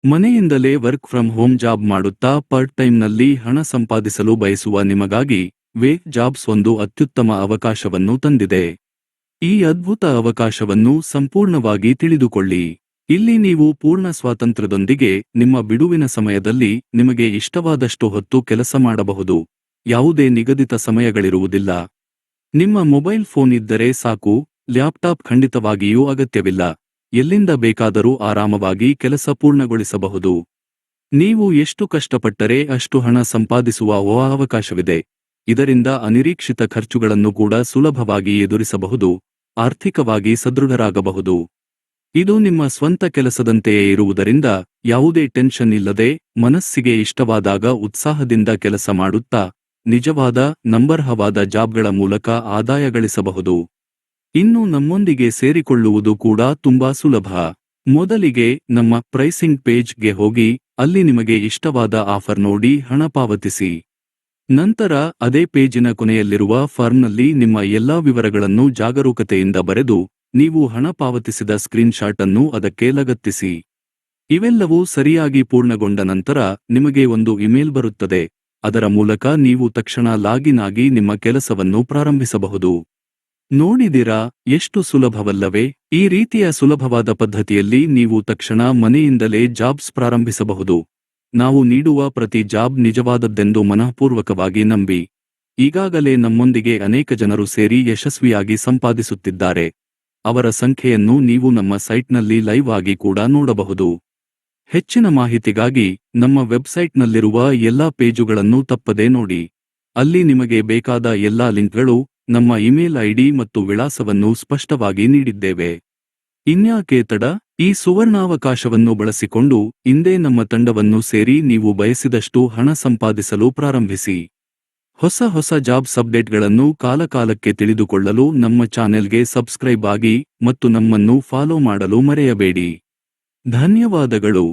ಮನೆಯಿಂದಲೇ work from home job ಮಾಡುತ್ತಾ part ಟೈಮ್ನಲ್ಲಿ ಹಣ ಸಂಪಾದಿಸಲು ಬಯಸುವ ನಿಮಗಾಗಿ ವೇಕ್ ಜಾಬ್ಸ್ ಒಂದು ಅತ್ಯುತ್ತಮ ಅವಕಾಶವನ್ನು ತಂದಿದೆ. ಈ ಅದ್ಭುತ ಅವಕಾಶವನ್ನು ಸಂಪೂರ್ಣವಾಗಿ ತಿಳಿದುಕೊಳ್ಳಿ. ಇಲ್ಲಿ ನೀವು ಪೂರ್ಣ ಸ್ವಾತಂತ್ರ್ಯದೊಂದಿಗೆ ನಿಮ್ಮ ಬಿಡುವಿನ ಸಮಯದಲ್ಲಿ ನಿಮಗೆ ಇಷ್ಟವಾದಷ್ಟು ಹೊತ್ತು ಕೆಲಸ ಮಾಡಬಹುದು. ಯಾವುದೇ ನಿಗದಿತ ಸಮಯಗಳಿರುವುದಿಲ್ಲ. ನಿಮ್ಮ ಮೊಬೈಲ್ ಫೋನ್ ಇದ್ದರೆ ಸಾಕು, ಲ್ಯಾಪ್ಟಾಪ್ ಖಂಡಿತವಾಗಿಯೂ ಅಗತ್ಯವಿಲ್ಲ. ಎಲ್ಲಿಂದ ಬೇಕಾದರೂ ಆರಾಮವಾಗಿ ಕೆಲಸ ಪೂರ್ಣಗೊಳಿಸಬಹುದು. ನೀವು ಎಷ್ಟು ಕಷ್ಟಪಟ್ಟರೆ ಅಷ್ಟು ಹಣ ಸಂಪಾದಿಸುವ ಅವಕಾಶವಿದೆ. ಇದರಿಂದ ಅನಿರೀಕ್ಷಿತ ಖರ್ಚುಗಳನ್ನು ಕೂಡ ಸುಲಭವಾಗಿ ಎದುರಿಸಬಹುದು, ಆರ್ಥಿಕವಾಗಿ ಸದೃಢರಾಗಬಹುದು. ಇದು ನಿಮ್ಮ ಸ್ವಂತ ಕೆಲಸದಂತೆಯೇ ಇರುವುದರಿಂದ ಯಾವುದೇ ಟೆನ್ಷನ್ ಇಲ್ಲದೆ ಮನಸ್ಸಿಗೆ ಇಷ್ಟವಾದಾಗ ಉತ್ಸಾಹದಿಂದ ಕೆಲಸ ಮಾಡುತ್ತಾ ನಿಜವಾದ ನಂಬರ್ಹವಾದ ಜಾಬ್ಗಳ ಮೂಲಕ ಆದಾಯ ಗಳಿಸಬಹುದು. ಇನ್ನು ನಮ್ಮೊಂದಿಗೆ ಸೇರಿಕೊಳ್ಳುವುದು ಕೂಡ ತುಂಬಾ ಸುಲಭ. ಮೊದಲಿಗೆ ನಮ್ಮ ಪ್ರೈಸಿಂಗ್ ಪೇಜ್ಗೆ ಹೋಗಿ ಅಲ್ಲಿ ನಿಮಗೆ ಇಷ್ಟವಾದ ಆಫರ್ ನೋಡಿ ಹಣ ಪಾವತಿಸಿ. ನಂತರ ಅದೇ ಪೇಜಿನ ಕೊನೆಯಲ್ಲಿರುವ ಫಾರ್ಮ್ನಲ್ಲಿ ನಿಮ್ಮ ಎಲ್ಲಾ ವಿವರಗಳನ್ನು ಜಾಗರೂಕತೆಯಿಂದ ಬರೆದು ನೀವು ಹಣ ಪಾವತಿಸಿದ ಸ್ಕ್ರೀನ್ಶಾಟ್ ಅನ್ನು ಅದಕ್ಕೆ ಲಗತ್ತಿಸಿ. ಇವೆಲ್ಲವೂ ಸರಿಯಾಗಿ ಪೂರ್ಣಗೊಂಡ ನಂತರ ನಿಮಗೆ ಒಂದು ಇಮೇಲ್ ಬರುತ್ತದೆ. ಅದರ ಮೂಲಕ ನೀವು ತಕ್ಷಣ ಲಾಗಿನ್ ಆಗಿ ನಿಮ್ಮ ಕೆಲಸವನ್ನು ಪ್ರಾರಂಭಿಸಬಹುದು. ನೋಡಿದಿರಾ, ಎಷ್ಟು ಸುಲಭವಲ್ಲವೇ? ಈ ರೀತಿಯ ಸುಲಭವಾದ ಪದ್ಧತಿಯಲ್ಲಿ ನೀವು ತಕ್ಷಣ ಮನೆಯಿಂದಲೇ ಜಾಬ್ಸ್ ಪ್ರಾರಂಭಿಸಬಹುದು. ನಾವು ನೀಡುವ ಪ್ರತಿ ಜಾಬ್ ನಿಜವಾದದ್ದೆಂದು ಮನಃಪೂರ್ವಕವಾಗಿ ನಂಬಿ. ಈಗಾಗಲೇ ನಮ್ಮೊಂದಿಗೆ ಅನೇಕ ಜನರು ಸೇರಿ ಯಶಸ್ವಿಯಾಗಿ ಸಂಪಾದಿಸುತ್ತಿದ್ದಾರೆ. ಅವರ ಸಂಖ್ಯೆಯನ್ನು ನೀವು ನಮ್ಮ ಸೈಟ್ನಲ್ಲಿ ಲೈವ್ ಆಗಿ ಕೂಡ ನೋಡಬಹುದು. ಹೆಚ್ಚಿನ ಮಾಹಿತಿಗಾಗಿ ನಮ್ಮ ವೆಬ್ಸೈಟ್ನಲ್ಲಿರುವ ಎಲ್ಲಾ ಪೇಜುಗಳನ್ನು ತಪ್ಪದೇ ನೋಡಿ. ಅಲ್ಲಿ ನಿಮಗೆ ಬೇಕಾದ ಎಲ್ಲಾ ಲಿಂಕ್ಗಳು, ನಮ್ಮ ಇಮೇಲ್ ಐಡಿ ಮತ್ತು ವಿಳಾಸವನ್ನು ಸ್ಪಷ್ಟವಾಗಿ ನೀಡಿದ್ದೇವೆ. ಇನ್ಯಾಕೆ ತಡ? ಈ ಸುವರ್ಣಾವಕಾಶವನ್ನು ಬಳಸಿಕೊಂಡು ಇಂದೇ ನಮ್ಮ ತಂಡವನ್ನು ಸೇರಿ ನೀವು ಬಯಸಿದಷ್ಟು ಹಣ ಸಂಪಾದಿಸಲು ಪ್ರಾರಂಭಿಸಿ. ಹೊಸ ಜಾಬ್ಸ್ ಅಪ್ಡೇಟ್ಗಳನ್ನು ಕಾಲಕಾಲಕ್ಕೆ ತಿಳಿದುಕೊಳ್ಳಲು ನಮ್ಮ ಚಾನೆಲ್ಗೆ ಸಬ್ಸ್ಕ್ರೈಬ್ ಆಗಿ ಮತ್ತು ನಮ್ಮನ್ನು ಫಾಲೋ ಮಾಡಲು ಮರೆಯಬೇಡಿ. ಧನ್ಯವಾದಗಳು.